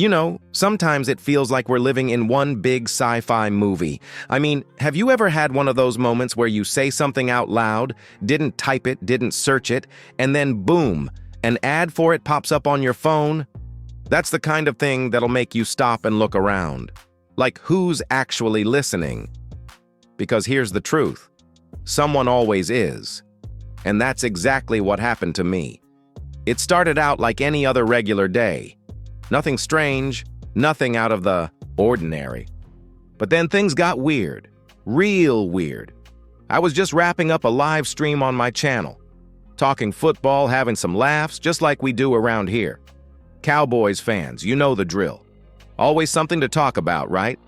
You know, sometimes it feels like we're living in one big sci-fi movie. I mean, have you ever had one of those moments where you say something out loud, didn't type it, didn't search it, and then boom, an ad for it pops up on your phone? That's the kind of thing that'll make you stop and look around. Like, who's actually listening? Because here's the truth. Someone always is. And that's exactly what happened to me. It started out like any other regular day. Nothing strange, nothing out of the ordinary. But then things got weird, real weird. I was just wrapping up a live stream on my channel, talking football, having some laughs, just like we do around here. Cowboys fans, you know the drill. Always something to talk about, right?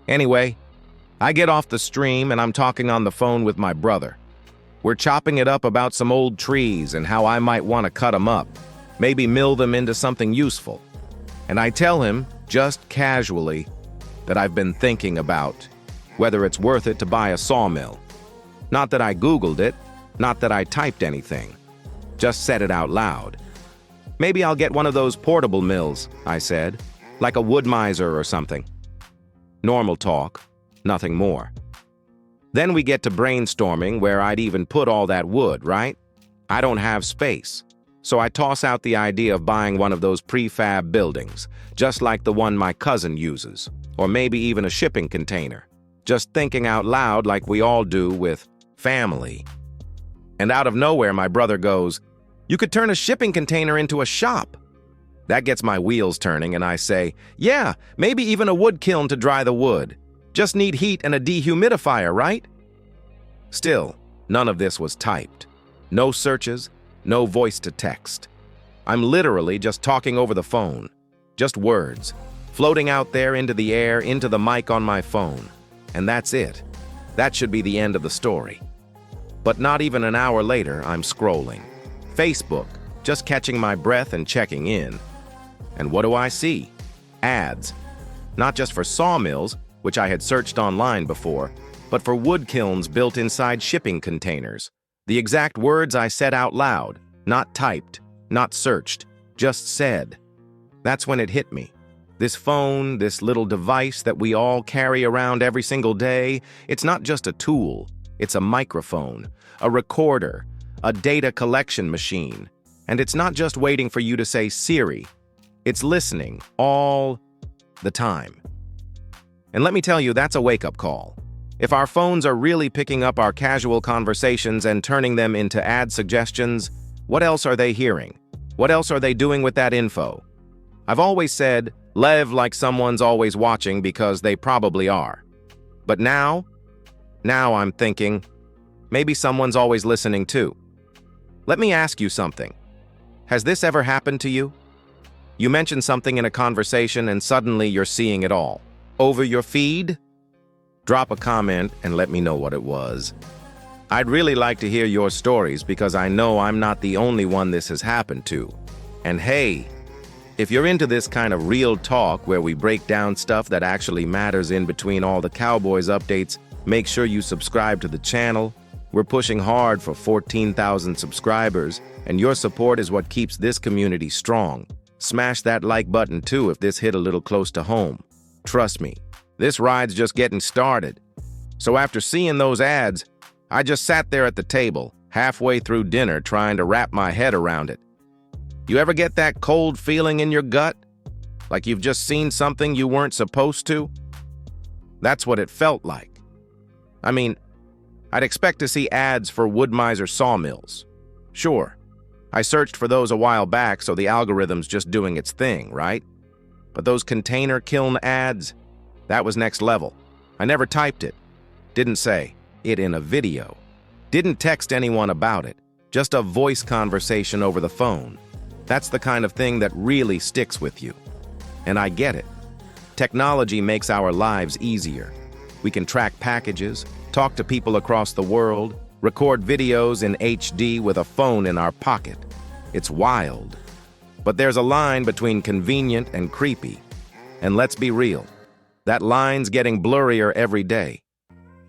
Anyway, I get off the stream and I'm talking on the phone with my brother. We're chopping it up about some old trees and how I might want to cut them up, maybe mill them into something useful. And I tell him, just casually, that I've been thinking about whether it's worth it to buy a sawmill. Not that I Googled it, not that I typed anything, just said it out loud. Maybe I'll get one of those portable mills, I said, like a wood miser or something. Normal talk, nothing more. Then we get to brainstorming where I'd even put all that wood, right? I don't have space. So I toss out the idea of buying one of those prefab buildings, just like the one my cousin uses, or maybe even a shipping container, just thinking out loud like we all do with family. And out of nowhere, my brother goes, "You could turn a shipping container into a shop." That gets my wheels turning, and I say, "Yeah, maybe even a wood kiln to dry the wood. Just need heat and a dehumidifier, right?" Still, none of this was typed. No searches. No voice to text. I'm literally just talking over the phone. Just words, floating out there into the air, into the mic on my phone. And that's it. That should be the end of the story. But not even an hour later, I'm scrolling. Facebook, just catching my breath and checking in. And what do I see? Ads. Not just for sawmills, which I had searched online before, but for wood kilns built inside shipping containers. The exact words I said out loud, not typed, not searched, just said. That's when it hit me. This phone, this little device that we all carry around every single day, it's not just a tool. It's a microphone, a recorder, a data collection machine. And it's not just waiting for you to say Siri. It's listening all the time. And let me tell you, that's a wake-up call. If our phones are really picking up our casual conversations and turning them into ad suggestions, what else are they hearing? What else are they doing with that info? I've always said, live like someone's always watching because they probably are. But now I'm thinking, maybe someone's always listening too. Let me ask you something. Has this ever happened to you? You mention something in a conversation and suddenly you're seeing it all. Over your feed? Drop a comment and let me know what it was. I'd really like to hear your stories because I know I'm not the only one this has happened to. And hey, if you're into this kind of real talk where we break down stuff that actually matters in between all the Cowboys updates, make sure you subscribe to the channel. We're pushing hard for 14,000 subscribers, and your support is what keeps this community strong. Smash that like button too if this hit a little close to home. Trust me. This ride's just getting started. So after seeing those ads, I just sat there at the table, halfway through dinner, trying to wrap my head around it. You ever get that cold feeling in your gut? Like you've just seen something you weren't supposed to? That's what it felt like. I mean, I'd expect to see ads for wood miser sawmills. Sure, I searched for those a while back, so the algorithm's just doing its thing, right? But those container kiln ads, that was next level. I never typed it. Didn't say it in a video. Didn't text anyone about it. Just a voice conversation over the phone. That's the kind of thing that really sticks with you. And I get it. Technology makes our lives easier. We can track packages, talk to people across the world, record videos in HD with a phone in our pocket. It's wild. But there's a line between convenient and creepy. And let's be real. That line's getting blurrier every day.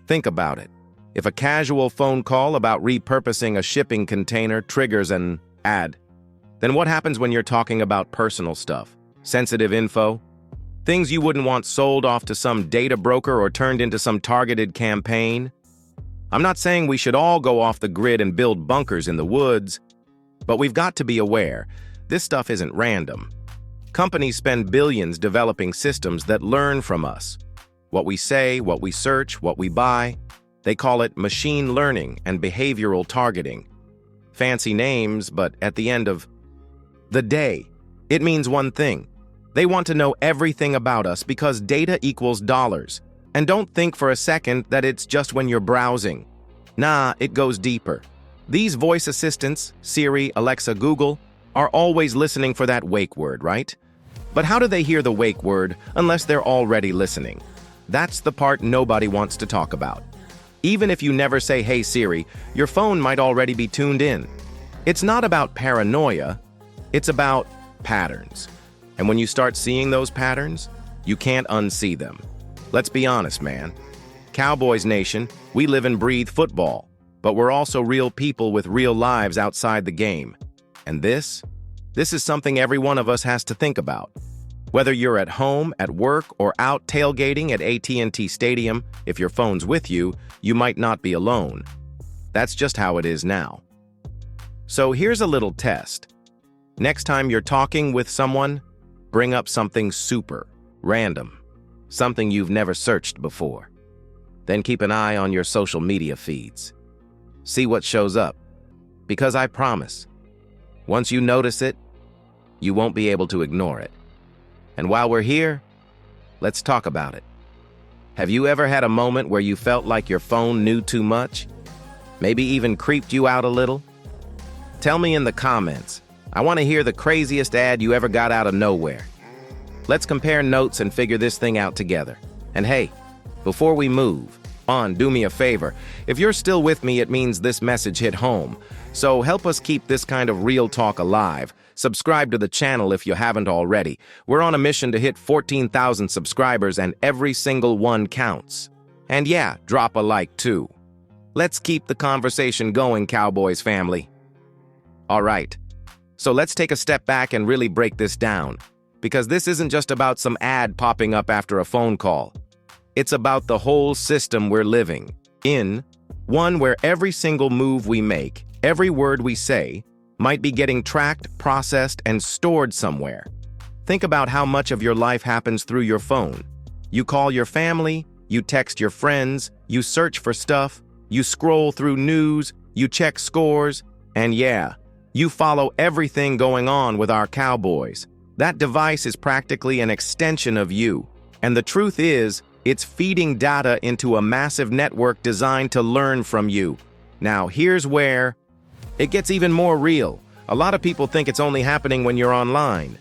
Think about it. If a casual phone call about repurposing a shipping container triggers an ad, then what happens when you're talking about personal stuff, sensitive info, Things you wouldn't want sold off to some data broker or turned into some targeted campaign. I'm not saying we should all go off the grid and build bunkers in the woods, but we've got to be aware, this stuff isn't random. Companies spend billions developing systems that learn from us. What we say, what we search, what we buy. They call it machine learning and behavioral targeting. Fancy names, but at the end of the day, it means one thing. They want to know everything about us because data equals dollars. And don't think for a second that it's just when you're browsing. Nah, it goes deeper. These voice assistants, Siri, Alexa, Google, are always listening for that wake word, right? But how do they hear the wake word unless they're already listening? That's the part nobody wants to talk about. Even if you never say, "Hey Siri," your phone might already be tuned in. It's not about paranoia, it's about patterns. And when you start seeing those patterns, you can't unsee them. Let's be honest, man. Cowboys Nation, we live and breathe football, but we're also real people with real lives outside the game. And this is something every one of us has to think about. Whether you're at home, at work, or out tailgating at AT&T Stadium, if your phone's with you, you might not be alone. That's just how it is now. So here's a little test. Next time you're talking with someone, bring up something super random, something you've never searched before. Then keep an eye on your social media feeds. See what shows up, because I promise, once you notice it, you won't be able to ignore it. And while we're here, let's talk about it. Have you ever had a moment where you felt like your phone knew too much? Maybe even creeped you out a little? Tell me in the comments. I want to hear the craziest ad you ever got out of nowhere. Let's compare notes and figure this thing out together. And hey, before we move on, do me a favor. If you're still with me, it means this message hit home. So help us keep this kind of real talk alive. Subscribe to the channel if you haven't already. We're on a mission to hit 14,000 subscribers and every single one counts. And yeah, drop a like too. Let's keep the conversation going, Cowboys family. All right. So let's take a step back and really break this down, because this isn't just about some ad popping up after a phone call. It's about the whole system we're living in, one where every single move we make, every word we say, might be getting tracked, processed, and stored somewhere. Think about how much of your life happens through your phone. You call your family, you text your friends, you search for stuff, you scroll through news, you check scores, and yeah, you follow everything going on with our Cowboys. That device is practically an extension of you. And the truth is, it's feeding data into a massive network designed to learn from you. Now, here's where it gets even more real. A lot of people think it's only happening when you're online.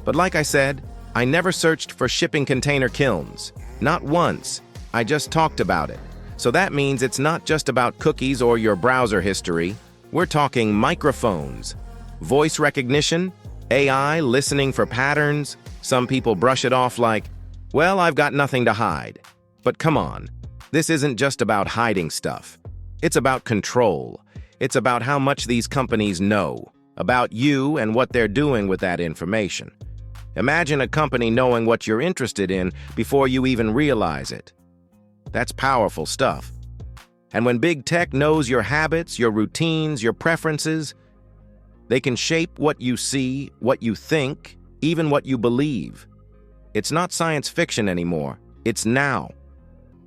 But like I said, I never searched for shipping container kilns. Not once. I just talked about it. So that means it's not just about cookies or your browser history. We're talking microphones, voice recognition, AI listening for patterns. Some people brush it off like, well, I've got nothing to hide. But come on, this isn't just about hiding stuff. It's about control. It's about how much these companies know about you and what they're doing with that information. Imagine a company knowing what you're interested in before you even realize it. That's powerful stuff. And when big tech knows your habits, your routines, your preferences, they can shape what you see, what you think, even what you believe. It's not science fiction anymore. It's now.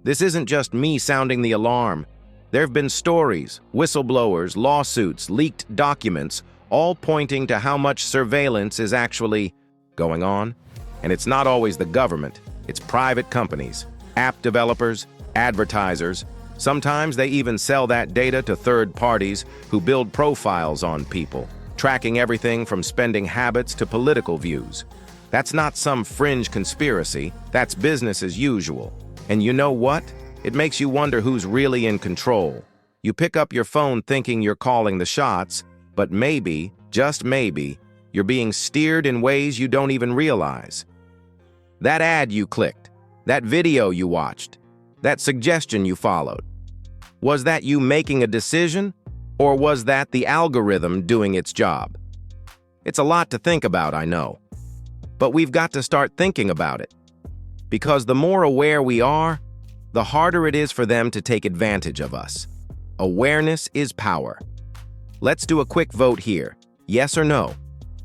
This isn't just me sounding the alarm. There have been stories, whistleblowers, lawsuits, leaked documents, all pointing to how much surveillance is actually going on. And it's not always the government. It's private companies, app developers, advertisers. Sometimes they even sell that data to third parties who build profiles on people, tracking everything from spending habits to political views. That's not some fringe conspiracy. That's business as usual. And you know what? It makes you wonder who's really in control. You pick up your phone thinking you're calling the shots, but maybe, just maybe, you're being steered in ways you don't even realize. That ad you clicked, that video you watched, that suggestion you followed. Was that you making a decision, or was that the algorithm doing its job? It's a lot to think about, I know. But we've got to start thinking about it. Because the more aware we are, the harder it is for them to take advantage of us. Awareness is power. Let's do a quick vote here. Yes or no?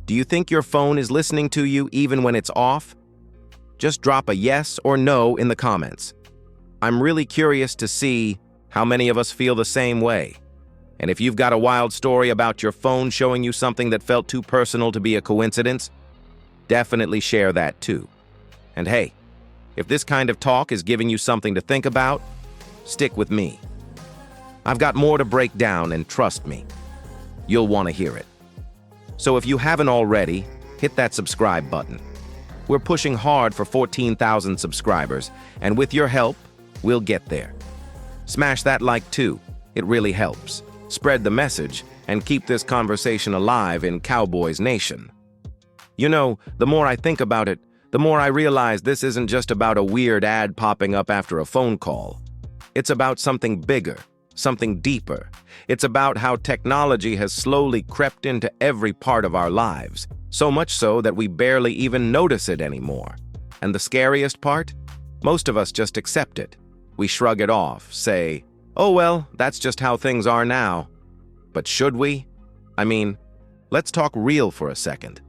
Do you think your phone is listening to you even when it's off? Just drop a yes or no in the comments. I'm really curious to see how many of us feel the same way. And if you've got a wild story about your phone showing you something that felt too personal to be a coincidence, definitely share that too. And hey, if this kind of talk is giving you something to think about, stick with me. I've got more to break down, and trust me, you'll want to hear it. So if you haven't already, hit that subscribe button. We're pushing hard for 14,000 subscribers, and with your help, we'll get there. Smash that like too. It really helps. Spread the message and keep this conversation alive in Cowboys Nation. You know, the more I think about it, the more I realize this isn't just about a weird ad popping up after a phone call. It's about something bigger, something deeper. It's about how technology has slowly crept into every part of our lives, so much so that we barely even notice it anymore. And the scariest part? Most of us just accept it. We shrug it off, say, "Oh well, that's just how things are now." But should we? I mean, let's talk real for a second.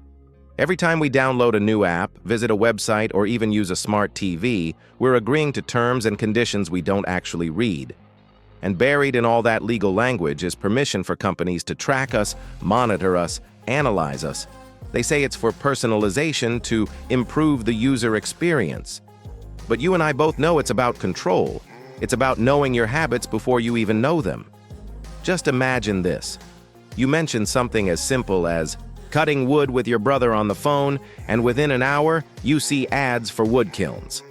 Every time we download a new app, visit a website, or even use a smart TV, we're agreeing to terms and conditions we don't actually read. And buried in all that legal language is permission for companies to track us, monitor us, analyze us. They say it's for personalization to improve the user experience. But you and I both know it's about control. It's about knowing your habits before you even know them. Just imagine this. You mention something as simple as cutting wood with your brother on the phone, and within an hour, you see ads for wood kilns.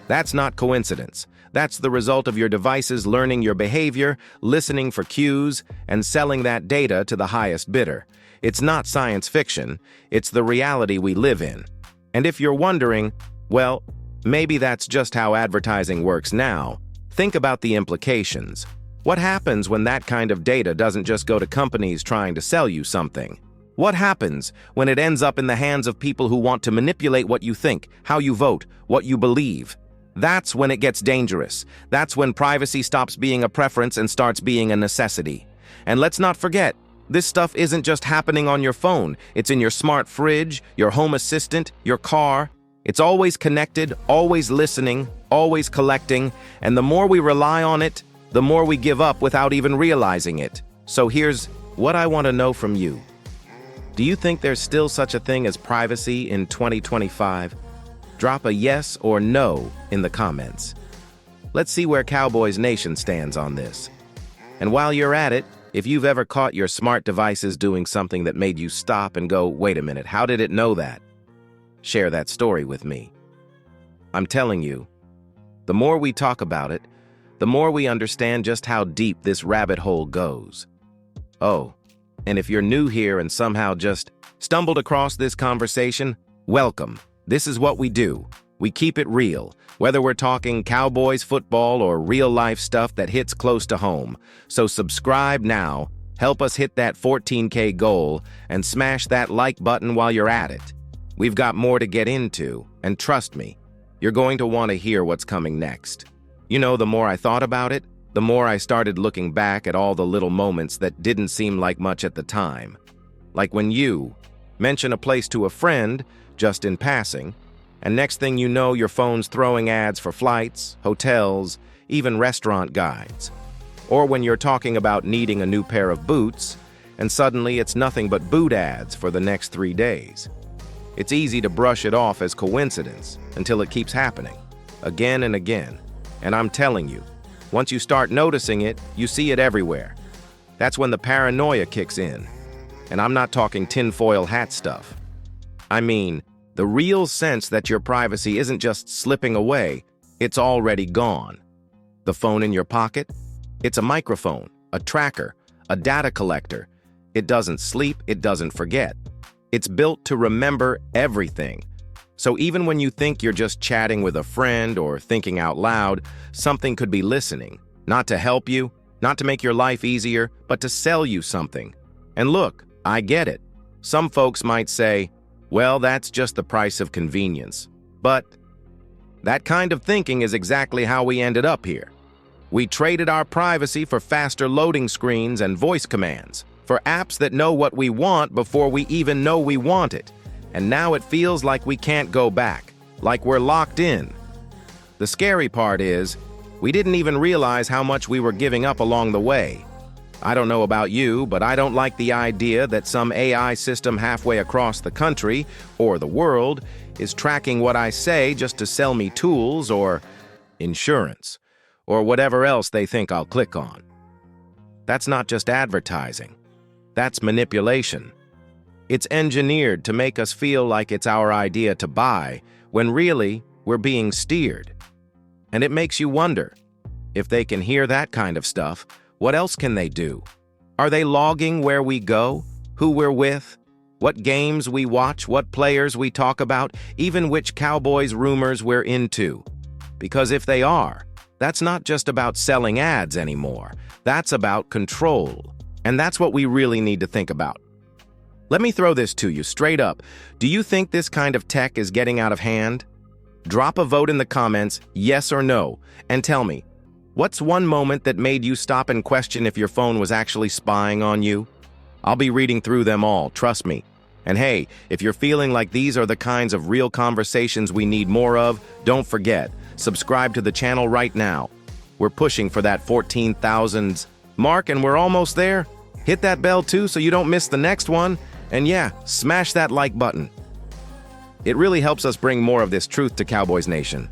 That's not coincidence. That's the result of your devices learning your behavior, listening for cues, and selling that data to the highest bidder. It's not science fiction. It's the reality we live in. And if you're wondering, well, maybe that's just how advertising works now, think about the implications. What happens when that kind of data doesn't just go to companies trying to sell you something? What happens when it ends up in the hands of people who want to manipulate what you think, how you vote, what you believe? That's when it gets dangerous. That's when privacy stops being a preference and starts being a necessity. And let's not forget, this stuff isn't just happening on your phone. It's in your smart fridge, your home assistant, your car. It's always connected, always listening, always collecting, and the more we rely on it, the more we give up without even realizing it. So here's what I want to know from you. Do you think there's still such a thing as privacy in 2025? Drop a yes or no in the comments. Let's see where Cowboys Nation stands on this. And while you're at it, if you've ever caught your smart devices doing something that made you stop and go, "Wait a minute, how did it know that?" Share that story with me. I'm telling you, the more we talk about it, the more we understand just how deep this rabbit hole goes. Oh, and if you're new here and somehow just stumbled across this conversation, welcome. This is what we do. We keep it real, whether we're talking Cowboys football or real-life stuff that hits close to home. So subscribe now, help us hit that 14K goal, and smash that like button while you're at it. We've got more to get into, and trust me, you're going to want to hear what's coming next. You know, the more I thought about it, the more I started looking back at all the little moments that didn't seem like much at the time. Like when you mention a place to a friend, just in passing, and next thing you know, your phone's throwing ads for flights, hotels, even restaurant guides. Or when you're talking about needing a new pair of boots, and suddenly it's nothing but boot ads for the next 3 days. It's easy to brush it off as coincidence until it keeps happening, again and again. And I'm telling you, once you start noticing it, you see it everywhere. That's when the paranoia kicks in. And I'm not talking tinfoil hat stuff. I mean, the real sense that your privacy isn't just slipping away, it's already gone. The phone in your pocket? It's a microphone, a tracker, a data collector. It doesn't sleep, it doesn't forget. It's built to remember everything. So even when you think you're just chatting with a friend or thinking out loud, something could be listening, not to help you, not to make your life easier, but to sell you something. And look, I get it. Some folks might say, well, that's just the price of convenience. But That kind of thinking is exactly how we ended up here. We traded our privacy for faster loading screens and voice commands, for apps that know what we want before we even know we want it. And now it feels like we can't go back, like we're locked in. The scary part is, we didn't even realize how much we were giving up along the way. I don't know about you, but I don't like the idea that some AI system halfway across the country, or the world, is tracking what I say just to sell me tools or insurance, or whatever else they think I'll click on. That's not just advertising. That's manipulation. It's engineered to make us feel like it's our idea to buy, when really, we're being steered. And it makes you wonder, if they can hear that kind of stuff, what else can they do? Are they logging where we go, who we're with, what games we watch, what players we talk about, even which Cowboys rumors we're into? Because if they are, that's not just about selling ads anymore. That's about control. And that's what we really need to think about. Let me throw this to you straight up. Do you think this kind of tech is getting out of hand? Drop a vote in the comments, yes or no, and tell me, what's one moment that made you stop and question if your phone was actually spying on you? I'll be reading through them all, trust me. And hey, if you're feeling like these are the kinds of real conversations we need more of, don't forget, subscribe to the channel right now. We're pushing for that 14,000 mark and we're almost there. Hit that bell too so you don't miss the next one. And yeah, smash that like button. It really helps us bring more of this truth to Cowboys Nation.